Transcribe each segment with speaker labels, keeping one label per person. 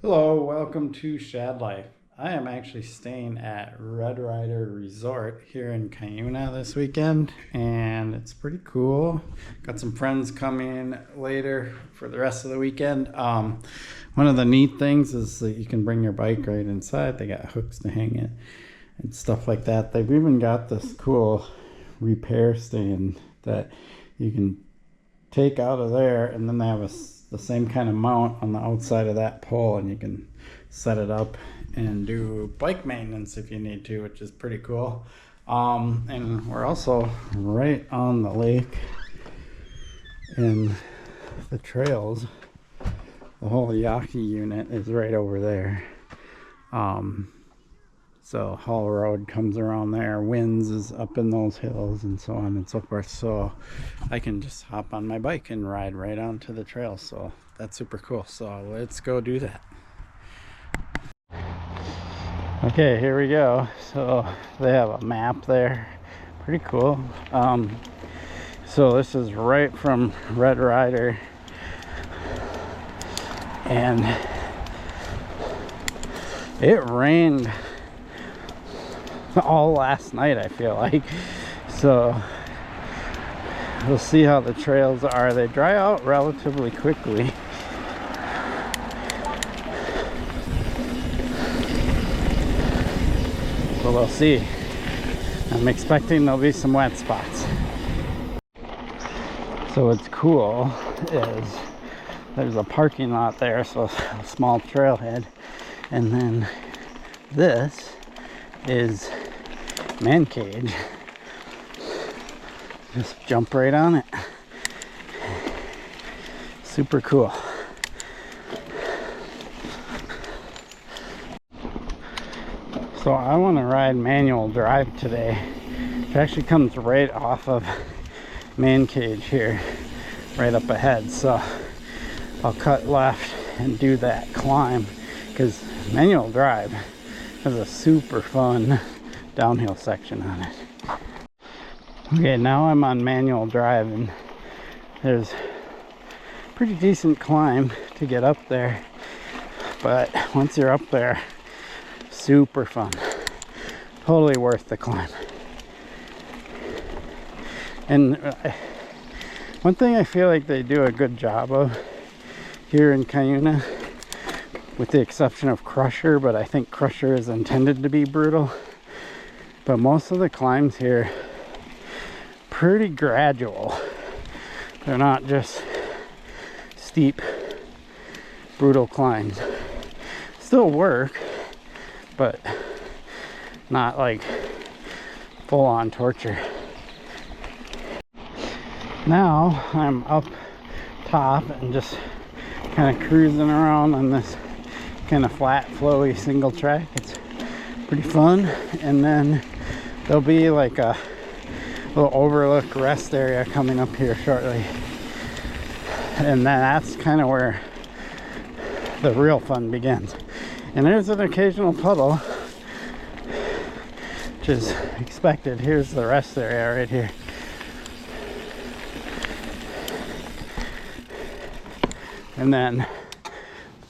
Speaker 1: Hello, welcome to Shad Life. I am actually staying at Red Rider Resort here in Cuyuna this weekend, and it's pretty cool. Got some friends coming later for the rest of the weekend. One of the neat things is that you can bring your bike right inside. They got hooks to hang it and stuff like that. They've even got this cool repair stand that you can take out of there, and then they have the same kind of mount on the outside of that pole, and you can set it up and do bike maintenance if you need to, which is pretty cool. And we're also right on the lake and the trails. The whole Yawkey unit is right over there. So Hall Road comes around there, Winds is up in those hills, and so on and so forth. So I can just hop on my bike and ride right onto the trail. So that's super cool. So let's go do that. Okay, here we go. So they have a map there. Pretty cool. So this is right from Red Rider. And it rained all last night, I feel like. So we'll see how the trails are. They dry out relatively quickly. So we'll see. I'm expecting there'll be some wet spots. So what's cool is there's a parking lot there, so a small trailhead, and then this is man cage. Just jump right on it. Super cool. So I want to ride Manual Drive today. It actually comes right off of man cage here, right up ahead. So I'll cut left and do that climb, because Manual Drive has a super fun downhill section on it. Okay, now I'm on Manual Drive, and there's a pretty decent climb to get up there, but once you're up there, super fun. Totally worth the climb. And one thing I feel like they do a good job of here in Cuyuna, with the exception of Crusher, but I think Crusher is intended to be brutal. But most of the climbs here, pretty gradual. They're not just steep, brutal climbs. Still work, but not like full-on torture. Now I'm up top and just kind of cruising around on this kind of flat, flowy single track. It's pretty fun. And then there'll be like a little overlook rest area coming up here shortly, and that's kind of where the real fun begins. And there's an occasional puddle, which is expected. Here's the rest area right here. And then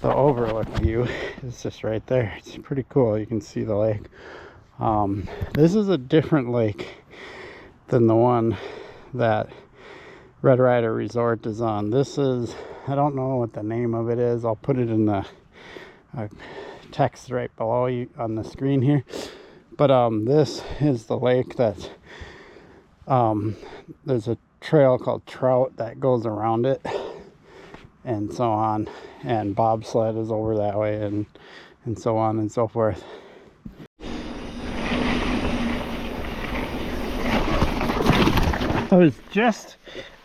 Speaker 1: the overlook view is just right there. It's pretty cool. You can see the lake. This is a different lake than the one that Red Rider Resort is on. This is, I don't know what the name of it is. I'll put it in the text right below you on the screen here. But this is the lake that there's a trail called Trout that goes around it, and so on, and bobsled is over that way, and so on and so forth. I was just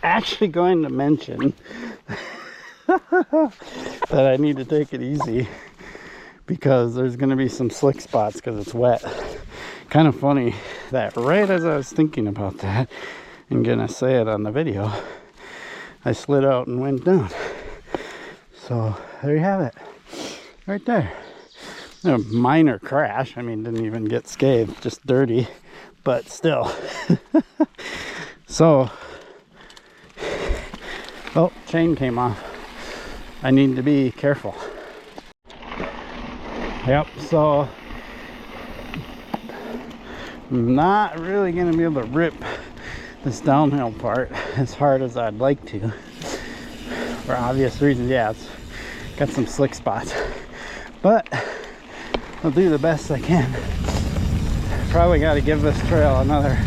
Speaker 1: actually going to mention that I need to take it easy because there's going to be some slick spots because it's wet. Kind of funny that right as I was thinking about that and gonna say it on the video, I slid out and went down. So there you have it, right there. A minor crash. I mean, didn't even get scathed, just dirty, but still. So, oh, chain came off. I need to be careful. Yep, so I'm not really gonna be able to rip this downhill part as hard as I'd like to, for obvious reasons. Yeah, it's got some slick spots, but I'll do the best I can. Probably got to give this trail another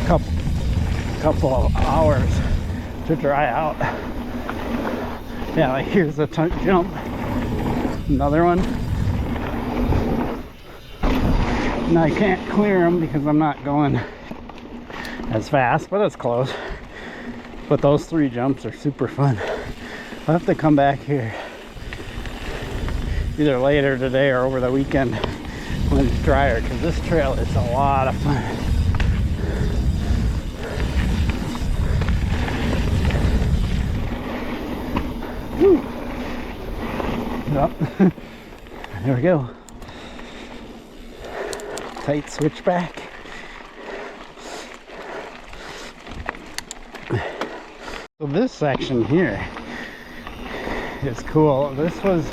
Speaker 1: couple of hours to dry out. Yeah, like here's a jump, another one. And I can't clear them because I'm not going as fast, but it's close. But those 3 jumps are super fun. I'll have to come back here either later today or over the weekend when it's drier, because this trail is a lot of fun. Woo. Yep. There we go. Tight switchback. So this section here is cool. This has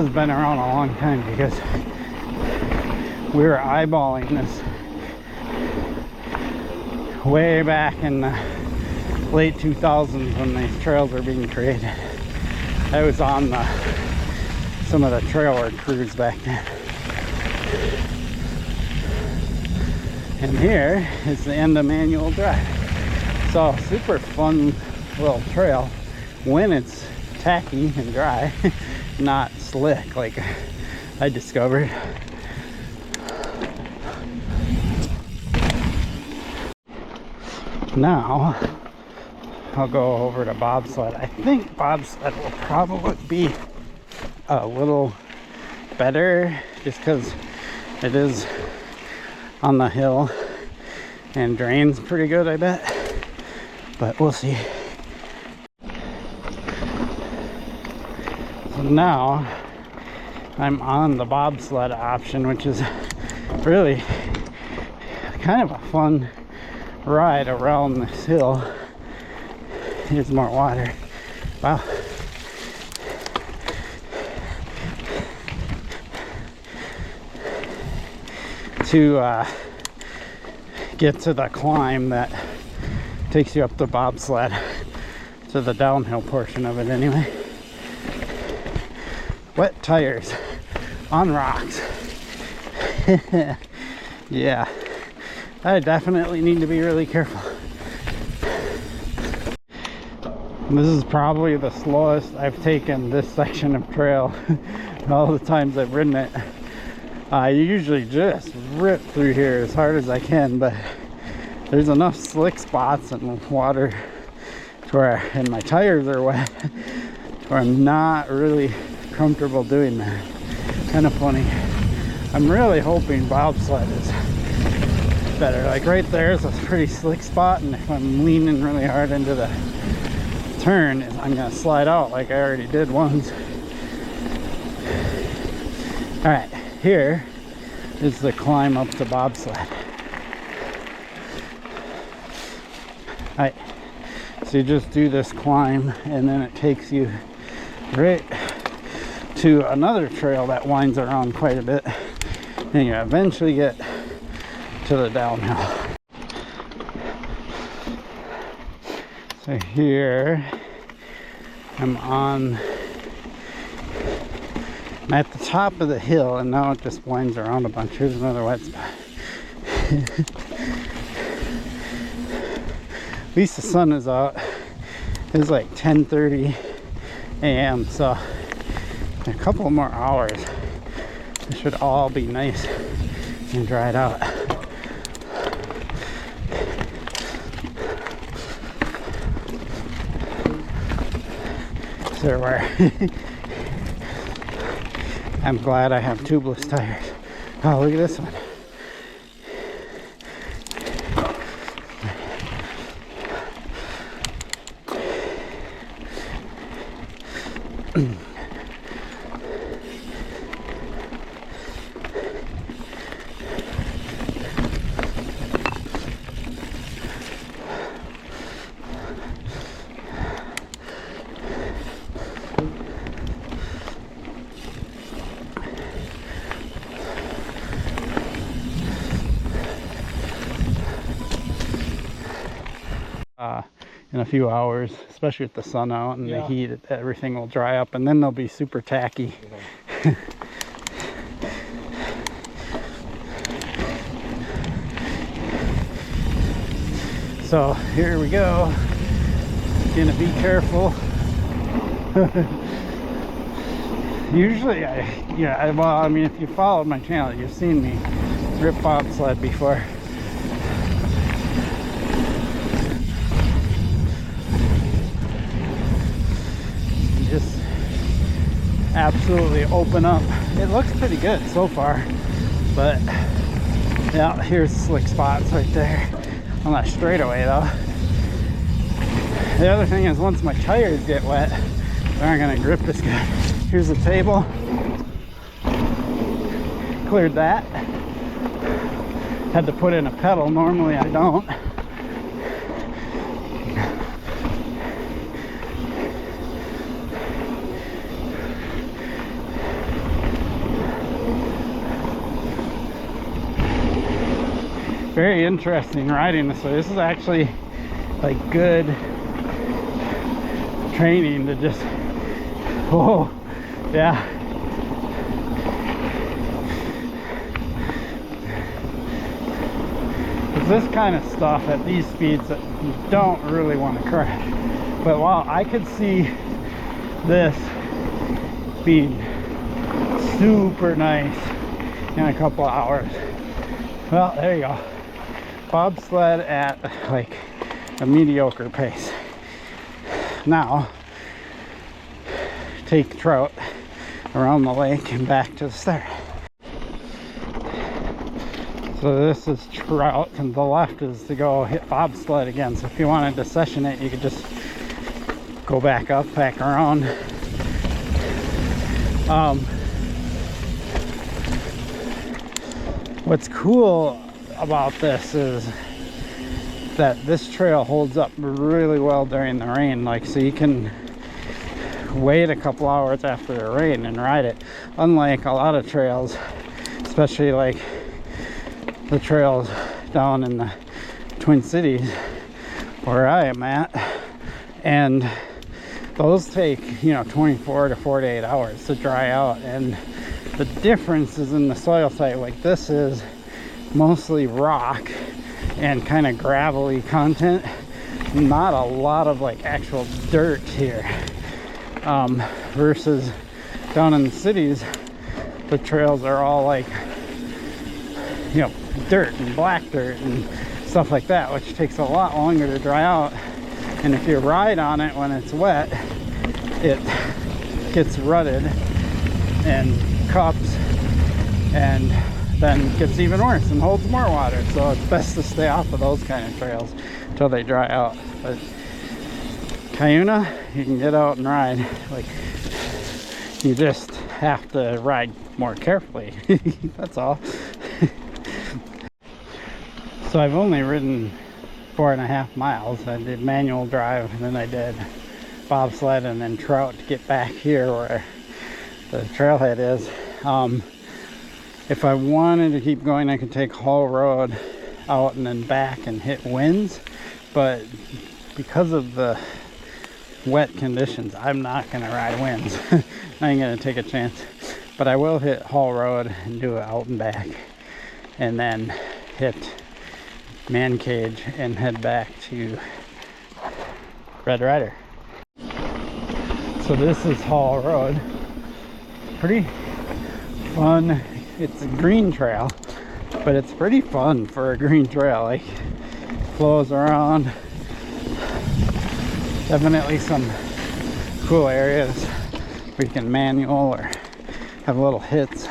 Speaker 1: been around a long time because we were eyeballing this way back in the late 2000s when these trails were being created. I was on some of the trail work crews back then. And here is the end of Manual Drive. So super fun little trail when it's tacky and dry, not slick like I discovered. Now I'll go over to bobsled. I think bobsled will probably be a little better just because it is on the hill and drains pretty good, I bet. But we'll see. So now I'm on the bobsled option, which is really kind of a fun ride around this hill. Here's more water. Wow. To get to the climb that takes you up the bobsled, to the downhill portion of it anyway. Wet tires on rocks. Yeah, I definitely need to be really careful. This is probably the slowest I've taken this section of trail all the times I've ridden it. I usually just rip through here as hard as I can, but there's enough slick spots and water to where, and my tires are wet, to where I'm not really comfortable doing that. Kind of funny. I'm really hoping bobsled is better. Like right there is a pretty slick spot, and if I'm leaning really hard into the turn, I'm gonna slide out like I already did once. All right, here is the climb up to bobsled. All right, so you just do this climb and then it takes you right to another trail that winds around quite a bit, and you eventually get to the downhill. So here I'm at the top of the hill, and now it just winds around a bunch. Here's another wet spot. At least the sun is out. It's like 10:30 a.m. so in a couple more hours it should all be nice and dried out. So I'm glad I have tubeless tires. Oh, look at this one. in a few hours, especially with the sun out and the heat. Everything will dry up, and then they'll be super tacky. So here we go. Gonna be careful. Usually well, I mean, if you followed my channel, you've seen me rip bobsled before. Just absolutely open up. It looks pretty good so far, but yeah, here's slick spots right there on that straightaway though. The other thing is, once my tires get wet, they aren't gonna grip as good. Here's the table. Cleared that. Had to put in a pedal. Normally I don't. Very interesting riding this way. This is actually like good training to just, oh yeah. It's this kind of stuff at these speeds that you don't really want to crash. But while I could see this being super nice in a couple of hours. Well, there you go. Bobsled at like a mediocre pace. Now, take trout around the lake and back to the start. So this is trout, and the left is to go hit bobsled again. So if you wanted to session it, you could just go back up, back around. What's cool about this is that this trail holds up really well during the rain. Like, so you can wait a couple hours after the rain and ride it, unlike a lot of trails, especially like the trails down in the Twin Cities where I am at, and those take, you know, 24 to 48 hours to dry out. And the difference is in the soil type. Like, this is mostly rock and kind of gravelly content, not a lot of like actual dirt here, versus down in the cities the trails are all like, you know, dirt and black dirt and stuff like that, which takes a lot longer to dry out. And if you ride on it when it's wet, it gets rutted and cups, and then gets even worse and holds more water. So it's best to stay off of those kind of trails until they dry out. But Cuyuna, you can get out and ride. Like, you just have to ride more carefully. That's all. So I've only ridden 4.5 miles. I did manual drive, and then I did bobsled, and then trout to get back here where the trailhead is. If I wanted to keep going, I could take Hall Road out and then back and hit winds, but because of the wet conditions, I'm not going to ride winds. I ain't going to take a chance, but I will hit Hall Road and do it out and back, and then hit Man Cage and head back to Red Rider. So this is Hall Road. Pretty fun. It's a green trail, but it's pretty fun for a green trail. Like, flows around. Definitely some cool areas where you can manual or have little hits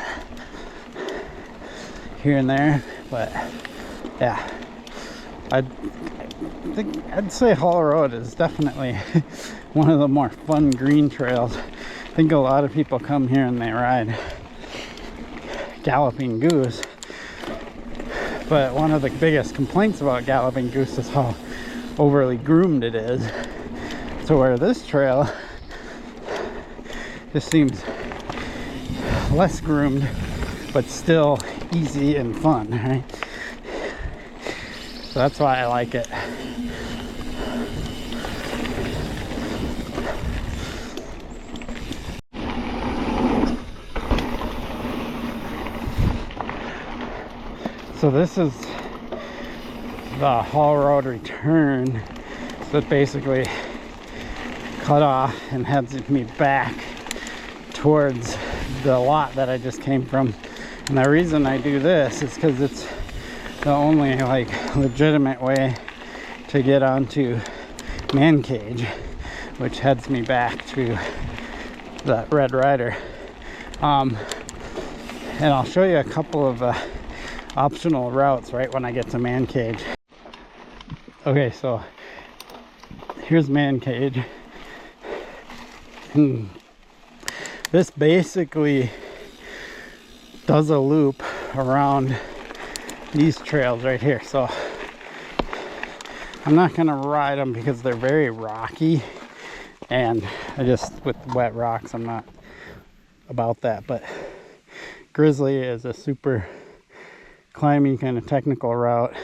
Speaker 1: here and there. But yeah, I'd say Hall Road is definitely one of the more fun green trails. I think a lot of people come here and they ride Galloping Goose, but one of the biggest complaints about Galloping Goose is how overly groomed it is. So where this trail just seems less groomed, but still easy and fun, right? So that's why I like it. So this is the haul road return. So it basically cut off and heads me back towards the lot that I just came from. And the reason I do this is because it's the only like legitimate way to get onto Man Cage, which heads me back to the Red Rider. And I'll show you a couple of optional routes right when I get to Man Cage. Okay, so here's Man Cage, and this basically does a loop around these trails right here. So I'm not gonna ride them because they're very rocky, and I just, with wet rocks, I'm not about that. But Grizzly is a super climby kind of technical route.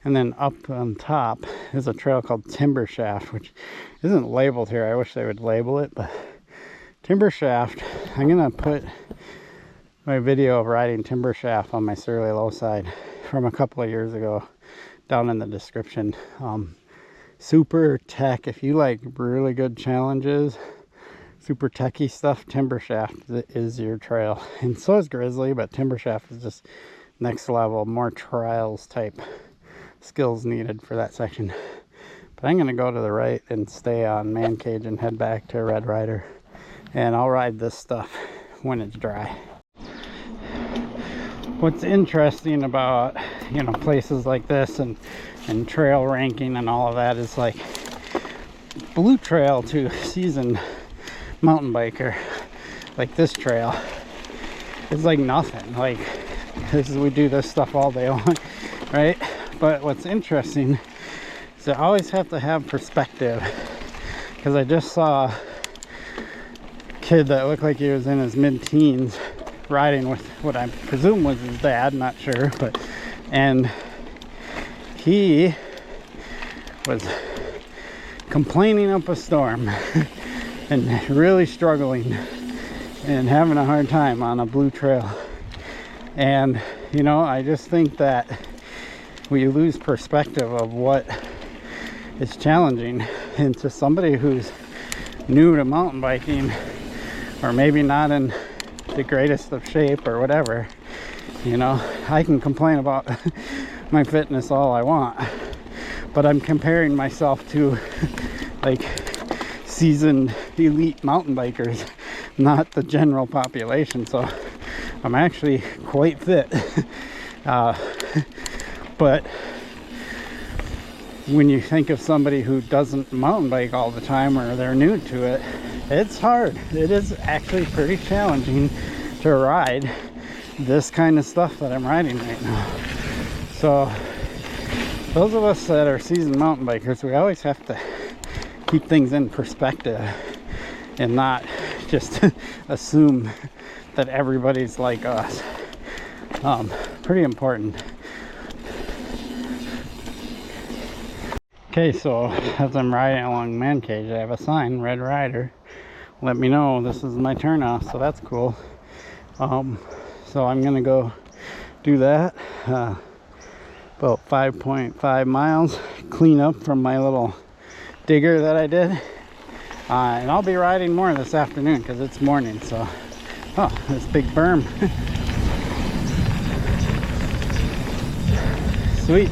Speaker 1: And then up on top is a trail called Timber Shaft, which isn't labeled here. I wish they would label it, but Timber Shaft, I'm gonna put my video of riding Timber Shaft on my Surly Low side from a couple of years ago down in the description. Super tech, if you like really good challenges, super techy stuff, Timber Shaft is your trail. And so is Grizzly, but Timber Shaft is just next level, more trials type skills needed for that section. But I'm going to go to the right and stay on Man Cage and head back to Red Rider, and I'll ride this stuff when it's dry. What's interesting about, you know, places like this and trail ranking and all of that is like blue trail to seasoned mountain biker like this trail is like nothing. Like we do this stuff all day long, right? But what's interesting is I always have to have perspective, because I just saw a kid that looked like he was in his mid-teens riding with what I presume was his dad, not sure, but, and he was complaining up a storm and really struggling and having a hard time on a blue trail. And you know, I just think that we lose perspective of what is challenging. And to somebody who's new to mountain biking, or maybe not in the greatest of shape or whatever, you know, I can complain about my fitness all I want, but I'm comparing myself to like seasoned elite mountain bikers, not the general population. So I'm actually quite fit. But when you think of somebody who doesn't mountain bike all the time, or they're new to it, it's hard. It is actually pretty challenging to ride this kind of stuff that I'm riding right now. So those of us that are seasoned mountain bikers, we always have to keep things in perspective and not just assume that everybody's like us. Pretty important. Okay, so as I'm riding along Man Cage, I have a sign, Red Rider. Let me know this is my turnoff, so that's cool. So I'm gonna go do that. About 5.5 miles, clean up from my little digger that I did. And I'll be riding more this afternoon because it's morning. So, oh, this big berm. Sweet.